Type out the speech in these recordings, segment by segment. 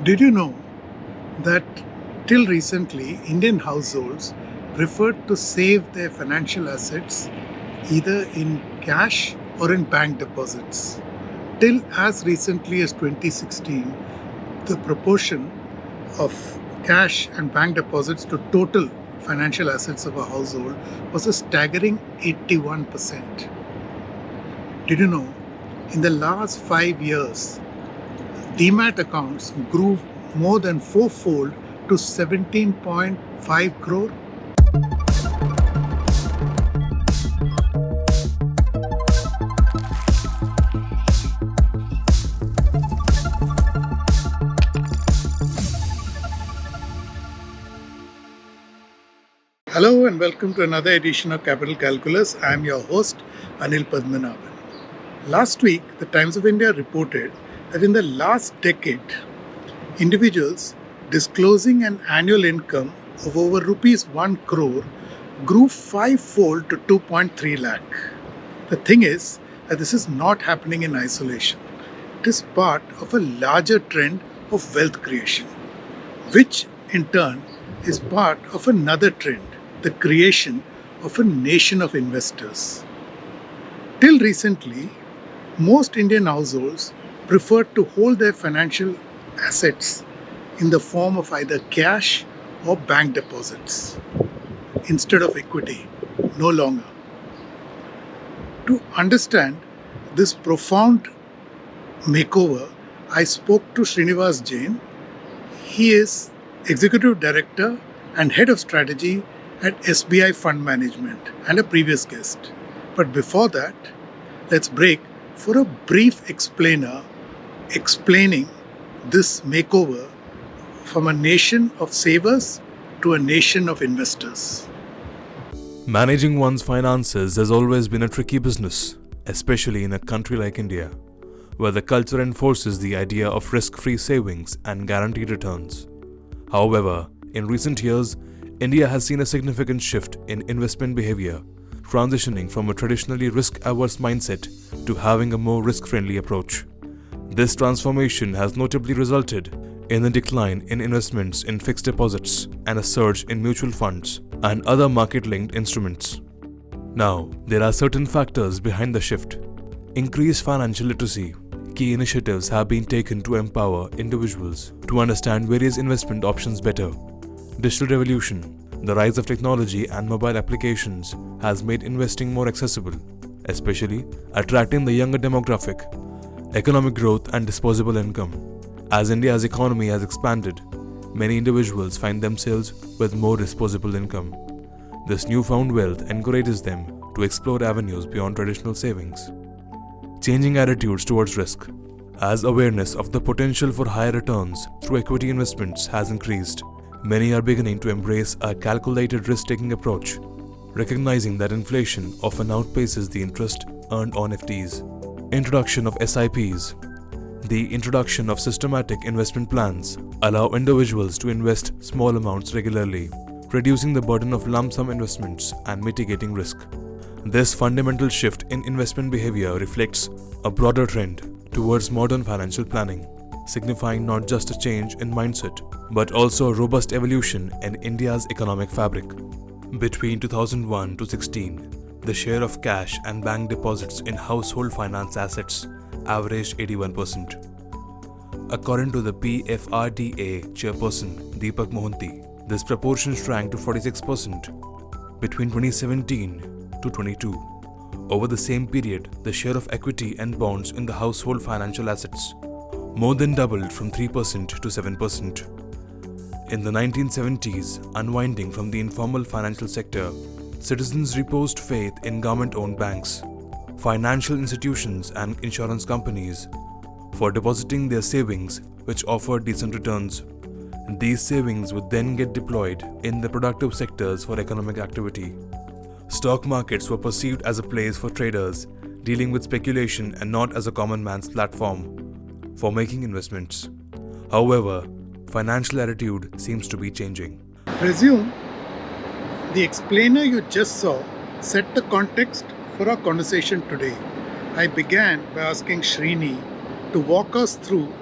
Did you know that till recently Indian households preferred to save their financial assets either in cash or in bank deposits? Till as recently as 2016, the proportion of cash and bank deposits to total financial assets of a household was a staggering 81%. Did you know in the last 5 years, Demat accounts grew more than fourfold to 17.5 crore? Hello and welcome to another edition of Capital Calculus. I am your host, Anil Padmanabhan. Last week, the Times of India reported that in the last decade, individuals disclosing an annual income of over rupees 1 crore grew fivefold to 2.3 lakh. The thing is that this is not happening in isolation. It is part of a larger trend of wealth creation, which in turn is part of another trend, the creation of a nation of investors. Till recently, most Indian households preferred to hold their financial assets in the form of either cash or bank deposits instead of equity, no longer. To understand this profound makeover, I spoke to Srinivas Jain. He is Executive Director and Head of Strategy at SBI Fund Management and a previous guest. But before that, let's break for a brief explainer explaining this makeover from a nation of savers to a nation of investors. Managing one's finances has always been a tricky business, especially in a country like India, where the culture enforces the idea of risk-free savings and guaranteed returns. However, in recent years, India has seen a significant shift in investment behavior, transitioning from a traditionally risk-averse mindset to having a more risk-friendly approach. This transformation has notably resulted in a decline in investments in fixed deposits and a surge in mutual funds and other market-linked instruments. Now, there are certain factors behind the shift. Increased financial literacy. Key initiatives have been taken to empower individuals to understand various investment options better. Digital revolution. The rise of technology and mobile applications has made investing more accessible, especially attracting the younger demographic. Economic growth and disposable income. As India's economy has expanded, many individuals find themselves with more disposable income. This newfound wealth encourages them to explore avenues beyond traditional savings. Changing attitudes towards risk. As awareness of the potential for higher returns through equity investments has increased, many are beginning to embrace a calculated risk-taking approach, recognizing that inflation often outpaces the interest earned on FDs. Introduction of SIPs. The introduction of systematic investment plans allow individuals to invest small amounts regularly, reducing the burden of lump sum investments and mitigating risk. This fundamental shift in investment behavior reflects a broader trend towards modern financial planning, signifying not just a change in mindset, but also a robust evolution in India's economic fabric. Between 2001 to 16, the share of cash and bank deposits in household finance assets averaged 81%. According to the PFRDA chairperson Deepak Mohanty, this proportion shrank to 46% between 2017 to 22. Over the same period, the share of equity and bonds in the household financial assets more than doubled from 3% to 7%. In the 1970s, unwinding from the informal financial sector, citizens reposed faith in government-owned banks, financial institutions and insurance companies for depositing their savings, which offered decent returns. These savings would then get deployed in the productive sectors for economic activity. Stock markets were perceived as a place for traders dealing with speculation and not as a common man's platform for making investments. However, financial attitude seems to be changing. Presume the explainer you just saw set the context for our conversation today. I began by asking Srini to walk us through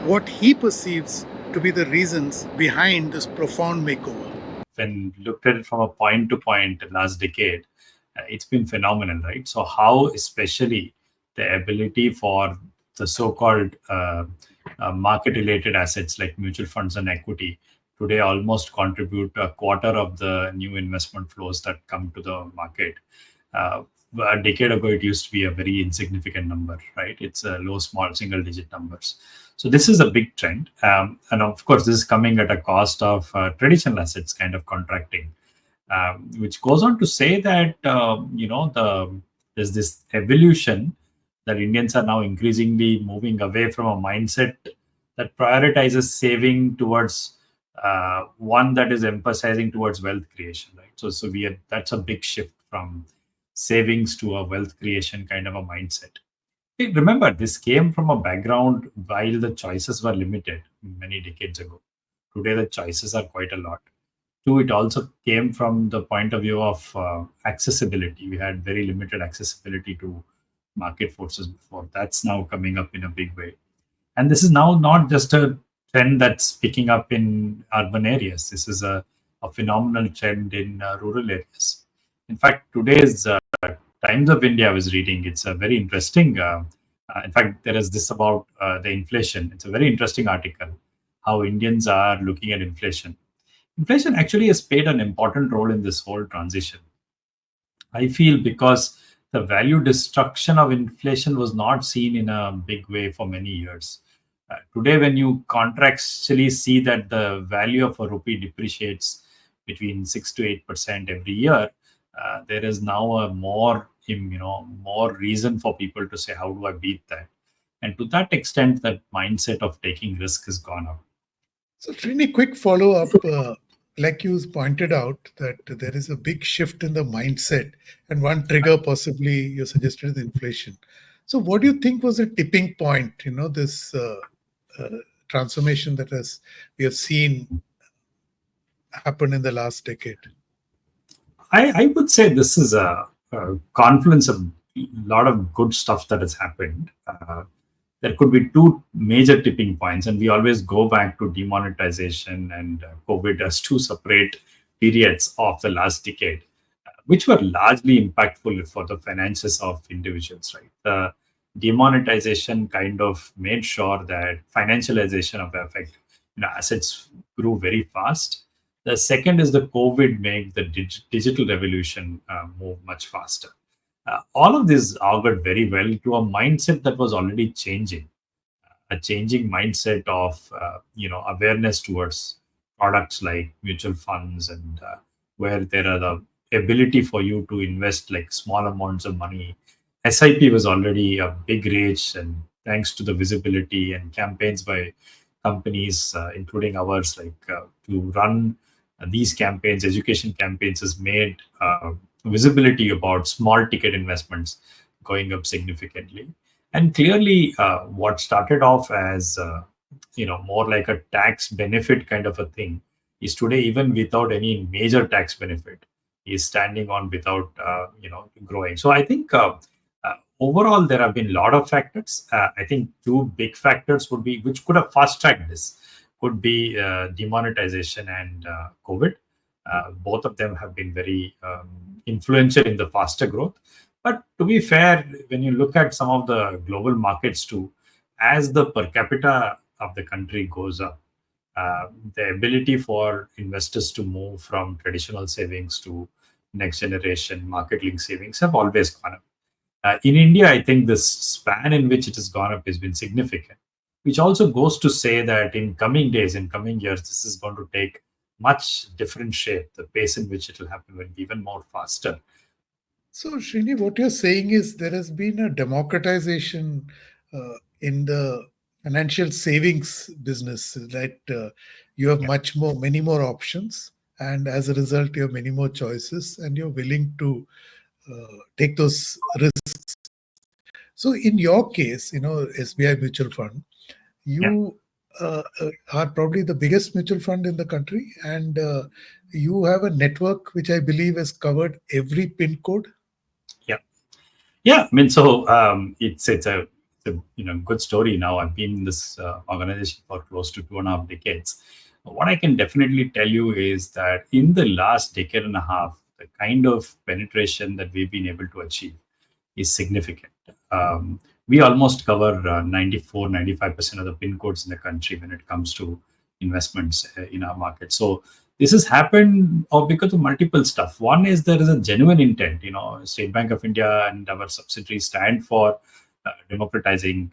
what he perceives to be the reasons behind this profound makeover. When looked at it from a point to point last decade, it's been phenomenal, right? So how especially the ability for the so-called market-related assets like mutual funds and equity today almost contribute a quarter of the new investment flows that come to the market. Uh, a decade ago, it used to be a very insignificant number, right? It's a low, small, single-digit numbers. So this is a big trend, and of course, this is coming at a cost of traditional assets kind of contracting, which goes on to say that there's this evolution that Indians are now increasingly moving away from a mindset that prioritizes saving towards one that is emphasizing towards wealth creation, right? So that's a big shift from savings to a wealth creation kind of a mindset. Hey, remember, this came from a background while the choices were limited many decades ago. Today, the choices are quite a lot. Two, it also came from the point of view of accessibility. We had very limited accessibility to market forces before. That's now coming up in a big way. And this is now not just a trend that's picking up in urban areas. This is a phenomenal trend in rural areas. In fact, today's Times of India I was reading. It's a very interesting. In fact, there is this about the inflation. It's a very interesting article. How Indians are looking at inflation. Inflation actually has played an important role in this whole transition. I feel because the value destruction of inflation was not seen in a big way for many years. Today, when you contractually see that the value of a rupee depreciates between 6 to 8% every year, there is now a more reason for people to say, how do I beat that? And to that extent, that mindset of taking risk has gone up. So, Srini, quick follow up. Like you pointed out, that there is a big shift in the mindset, and one trigger possibly you suggested is inflation. So, what do you think was a tipping point? This uh, transformation that has we have seen happen in the last decade. I would say this is a confluence of a lot of good stuff that has happened. There could be two major tipping points, and we always go back to demonetization and COVID as two separate periods of the last decade, which were largely impactful for the finances of individuals. Right, the demonetization kind of made sure that financialization of effect, assets grew very fast. The second is the COVID made the digital revolution move much faster. All of this augured very well to a mindset that was already changing, a changing mindset of awareness towards products like mutual funds and where there are the ability for you to invest like small amounts of money. SIP was already a big rage, and thanks to the visibility and campaigns by companies, including ours, to run these campaigns, education campaigns, has made visibility about small ticket investments going up significantly. And clearly, what started off as more like a tax benefit kind of a thing is today, even without any major tax benefit, is standing on without growing. So I think overall there have been a lot of factors. I think two big factors would be, which could have fast tracked this, could be demonetization and COVID. Both of them have been very influential in the faster growth. But to be fair, when you look at some of the global markets too, as the per capita of the country goes up, the ability for investors to move from traditional savings to next generation market link savings have always gone up. In India, I think the span in which it has gone up has been significant, which also goes to say that in coming days, in coming years, this is going to take much different shape. The pace in which it will happen will be even more faster. So, Srini, what you're saying is there has been a democratization in the financial savings business, that you have Yeah. many more options, and as a result, you have many more choices, and you're willing to take those risks. So, in your case, SBI Mutual Fund, Yeah. you are probably the biggest mutual fund in the country, and you have a network which I believe has covered every pin code. Yeah. Yeah. I mean, so it's a a good story now. I've been in this organization for close to 2.5 decades. What I can definitely tell you is that in the last decade and a half, the kind of penetration that we've been able to achieve is significant. We almost cover 94, 95% of the PIN codes in the country when it comes to investments in our market. So this has happened because of multiple stuff. One is there is a genuine intent. State Bank of India and our subsidiaries stand for democratizing,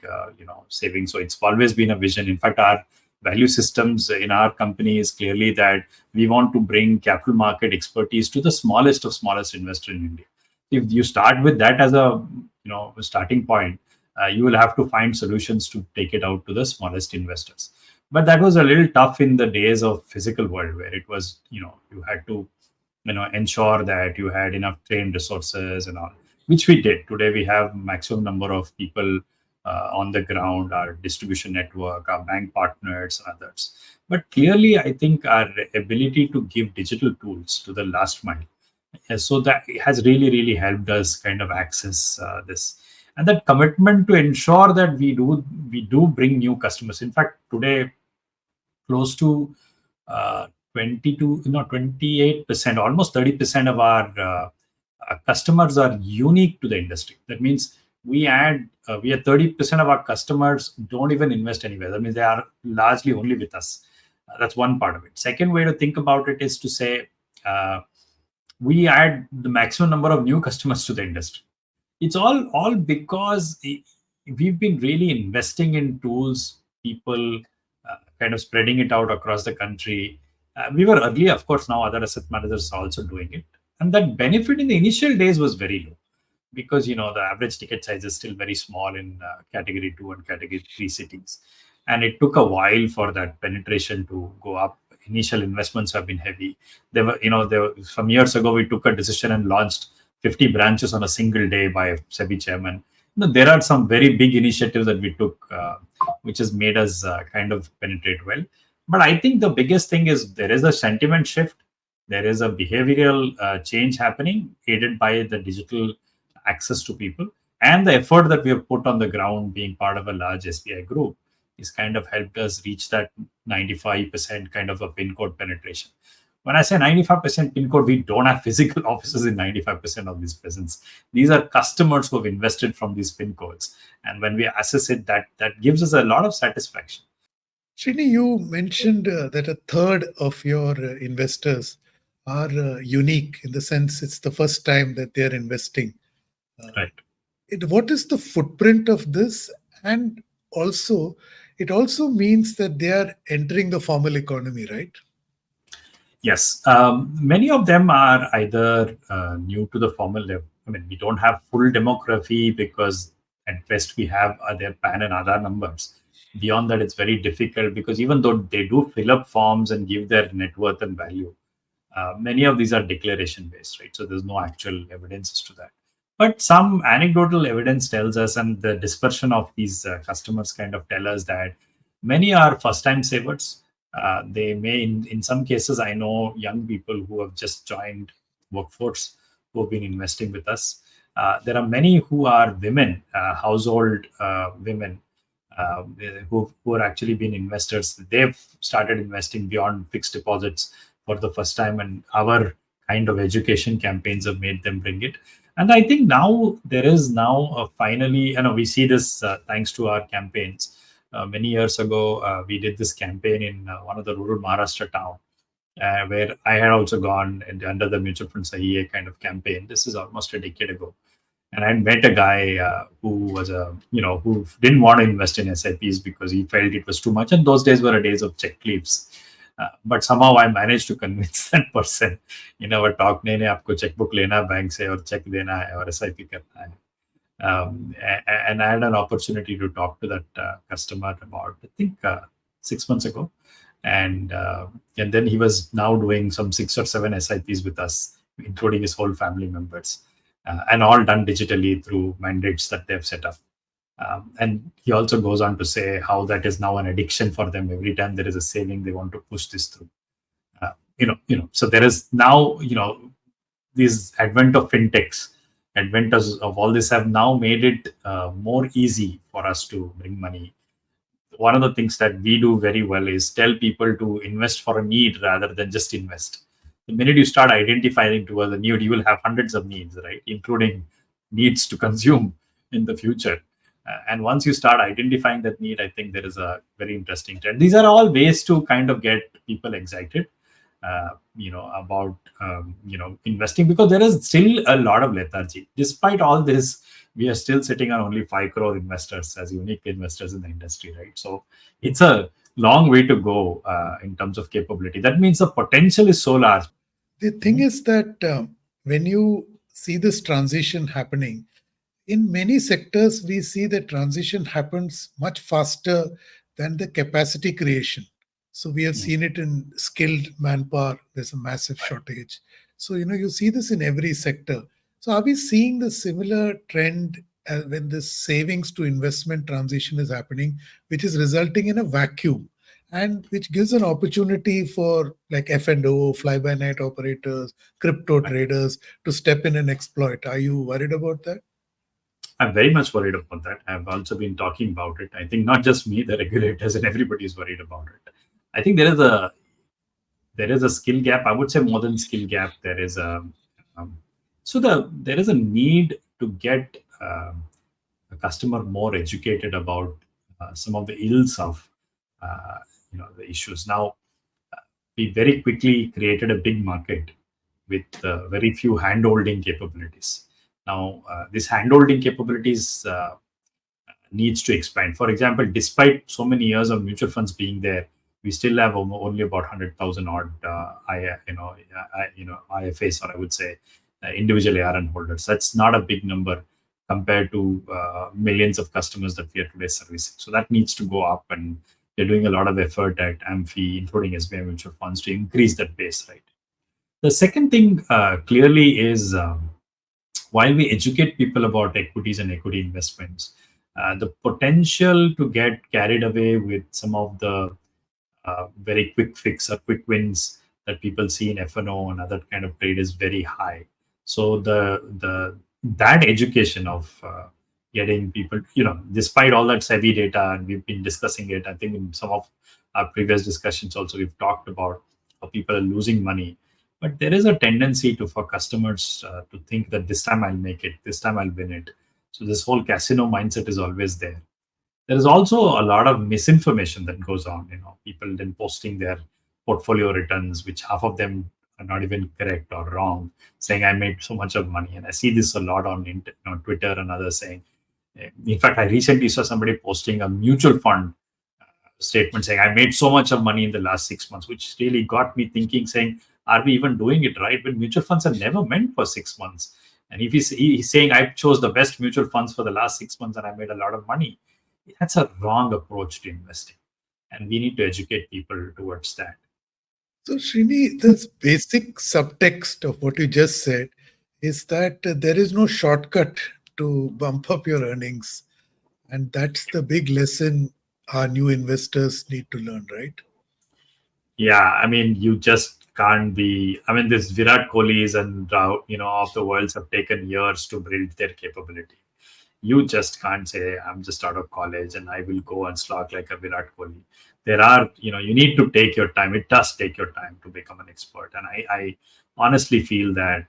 savings. So it's always been a vision. In fact, our value systems in our company is clearly that we want to bring capital market expertise to the smallest of smallest investor in India. If you start with that as a starting point, you will have to find solutions to take it out to the smallest investors. But that was a little tough in the days of physical world, where it was you had to ensure that you had enough trained resources and all, which we did. Today we have maximum number of people on the ground, our distribution network, our bank partners, and others. But clearly, I think our ability to give digital tools to the last mile, so that has really helped us kind of access this, and that commitment to ensure that we do bring new customers. In fact, today close to 28%, almost 30% of our customers are unique to the industry. That means we have 30% of our customers don't even invest anywhere. That means they are largely only with us. That's one part of it. Second way to think about it is to say we add the maximum number of new customers to the industry. It's all because we've been really investing in tools, people, kind of spreading it out across the country. We were early, of course. Now other asset managers are also doing it, and that benefit in the initial days was very low, because the average ticket size is still very small in category 2 and category 3 cities, and it took a while for that penetration to go up. Initial investments have been heavy. Some years ago we took a decision and launched 50 branches on a single day by SEBI chairman. There are some very big initiatives that we took, which has made us kind of penetrate well. But I think the biggest thing is there is a sentiment shift. There is a behavioral change happening, aided by the digital access to people, and the effort that we have put on the ground, being part of a large SBI group, is kind of helped us reach that 95% kind of a PIN code penetration. When I say 95% PIN code, we don't have physical offices in 95% of these presence. These are customers who have invested from these PIN codes. And when we assess it, that gives us a lot of satisfaction. Srini, you mentioned that a third of your investors are unique, in the sense it's the first time that they're investing. Right. What is the footprint of this? And also, it also means that they are entering the formal economy, right? Yes. Many of them are either new to the formal level. I mean, we don't have full demography because at best we have their PAN and Aadhaar numbers. Beyond that, it's very difficult, because even though they do fill up forms and give their net worth and value, many of these are declaration based, right? So there's no actual evidences to that. But some anecdotal evidence tells us, and the dispersion of these customers kind of tell us, that many are first-time savers. They may, in some cases, I know young people who have just joined workforce who have been investing with us. There are many who are women, household women, who are actually been investors. They've started investing beyond fixed deposits for the first time, and our kind of education campaigns have made them bring it. And I think now there is finally, we see this thanks to our campaigns. Many years ago, we did this campaign in one of the rural Maharashtra town, where I had also gone under the mutual fund Sahiye kind of campaign. This is almost a decade ago. And I met a guy who was who didn't want to invest in SIPs because he felt it was too much. And those days were days of check leaves. But somehow I managed to convince that person in our talk, nahi, aapko checkbook lena bank se, or check dena hai, or SIP karna hai. And I had an opportunity to talk to that customer about, I think, 6 months ago. And then he was now doing some 6 or 7 SIPs with us, including his whole family members, and all done digitally through mandates that they've set up. And he also goes on to say how that is now an addiction for them. Every time there is a saving, they want to push this through. So there is now, this advent of fintechs advent of all this have now made it more easy for us to bring money. One of the things that we do very well is tell people to invest for a need rather than just invest. The minute you start identifying towards a need, you will have hundreds of needs, right? Including needs to consume in the future. And once you start identifying that need, I think there is a very interesting trend. These are all ways to kind of get people excited, about investing, because there is still a lot of lethargy. Despite all this, we are still sitting on only 5 crore investors as unique investors in the industry, right? So it's a long way to go in terms of capability. That means the potential is so large. The thing is that when you see this transition happening, in many sectors, we see the transition happens much faster than the capacity creation. So we have seen it in skilled manpower. There's a massive shortage. So, you see this in every sector. So are we seeing the similar trend when this savings to investment transition is happening, which is resulting in a vacuum and which gives an opportunity for like F&O, fly-by-night operators, crypto traders to step in and exploit? Are you worried about that? I'm very much worried about that. I've also been talking about it. I think not just me, the regulators and everybody is worried about it. I think there is a skill gap. I would say more than skill gap. There is there is a need to get a customer more educated about some of the ills of the issues. Now, we very quickly created a big market with very few hand-holding capabilities. Now, this hand-holding capabilities needs to expand. For example, despite so many years of mutual funds being there, we still have only about 100,000 odd IFAs, or I would say individual ARN holders. That's not a big number compared to millions of customers that we are today servicing. So that needs to go up, and they're doing a lot of effort at AMFI, including SBI mutual funds, to increase that base, right? The second thing clearly is while we educate people about equities and equity investments, the potential to get carried away with some of the very quick fix or quick wins that people see in F&O and other kind of trade is very high. So that education of getting people, despite all that savvy data, and we've been discussing it, I think in some of our previous discussions also, we've talked about how people are losing money. But there is a tendency for customers to think that this time I'll make it, this time I'll win it. So this whole casino mindset is always there. There is also a lot of misinformation that goes on. People then posting their portfolio returns, which half of them are not even correct or wrong, saying I made so much of money. And I see this a lot on Twitter and others saying. In fact, I recently saw somebody posting a mutual fund statement saying I made so much of money in the last 6 months, which really got me thinking, saying, are we even doing it right? But mutual funds are never meant for 6 months. And if he's saying I chose the best mutual funds for the last 6 months and I made a lot of money, that's a wrong approach to investing. And we need to educate people towards that. So, Srini, this basic subtext of what you just said is that there is no shortcut to bump up your earnings. And that's the big lesson our new investors need to learn, right? Yeah, I mean, you just can't be. I mean, this Virat Kohli's and of the worlds have taken years to build their capability. You just can't say I'm just out of college and I will go and slog like a Virat Kohli. There are, you need to take your time. It does take your time to become an expert, and I honestly feel that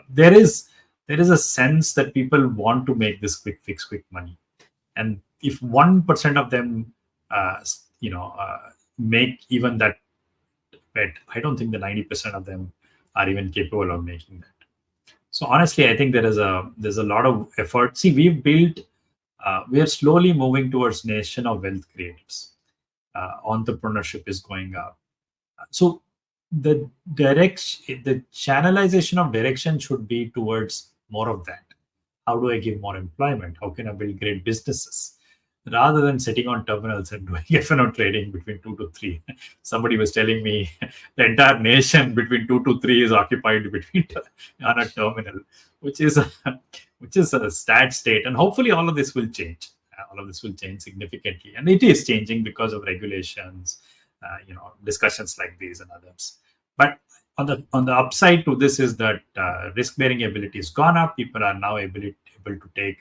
there is a sense that people want to make this quick fix, quick money, and if 1% of them, make even that bet, I don't think the 90% of them are even capable of making that. So honestly, I think there's a lot of effort. See, we are slowly moving towards nation of wealth creators. Entrepreneurship is going up. So the channelization of direction should be towards more of that. How do I give more employment? How can I build great businesses? Rather than sitting on terminals and doing F&O trading between 2 to 3. Somebody was telling me the entire nation between 2 to 3 is occupied on a terminal, which is a sad state. And hopefully all of this will change. All of this will change significantly. And it is changing because of regulations, discussions like these and others. But on the upside to this is that risk bearing ability has gone up. People are now able to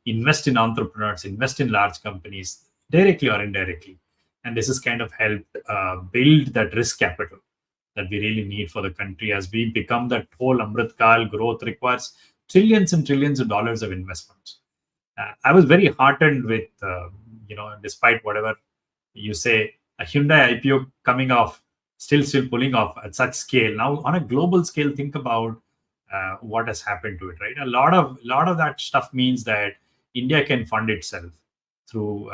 invest in entrepreneurs, invest in large companies directly or indirectly, and this has kind of helped build that risk capital that we really need for the country as we become that whole Amrit Kal growth requires trillions and trillions of dollars of investments. I was very heartened with, despite whatever you say, a Hyundai IPO coming off, still pulling off at such scale. Now, on a global scale, think about what has happened to it, right? A lot of that stuff means that India can fund itself through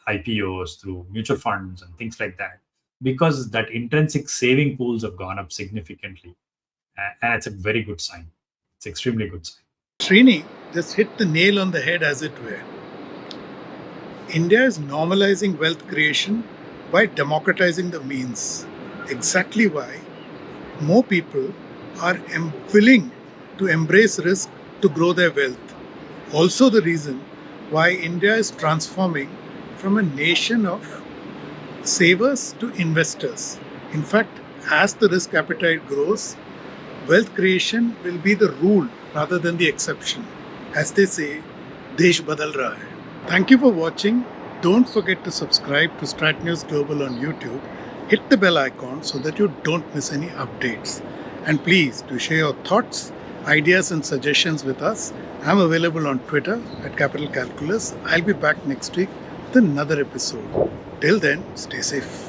IPOs, through mutual funds and things like that, because that intrinsic saving pools have gone up significantly. And it's a very good sign. It's extremely good sign. Srini just hit the nail on the head, as it were. India is normalizing wealth creation by democratizing the means. Exactly why more people are willing to embrace risk to grow their wealth. Also, the reason why India is transforming from a nation of savers to investors. In fact, as the risk appetite grows, wealth creation will be the rule rather than the exception. As they say, Desh badal raha hai. Thank you for watching. Don't forget to subscribe to StratNews Global on YouTube. Hit the bell icon so that you don't miss any updates. And please do share your thoughts, ideas and suggestions with us. I'm available on Twitter at Capital Calculus. I'll be back next week with another episode. Till then, stay safe.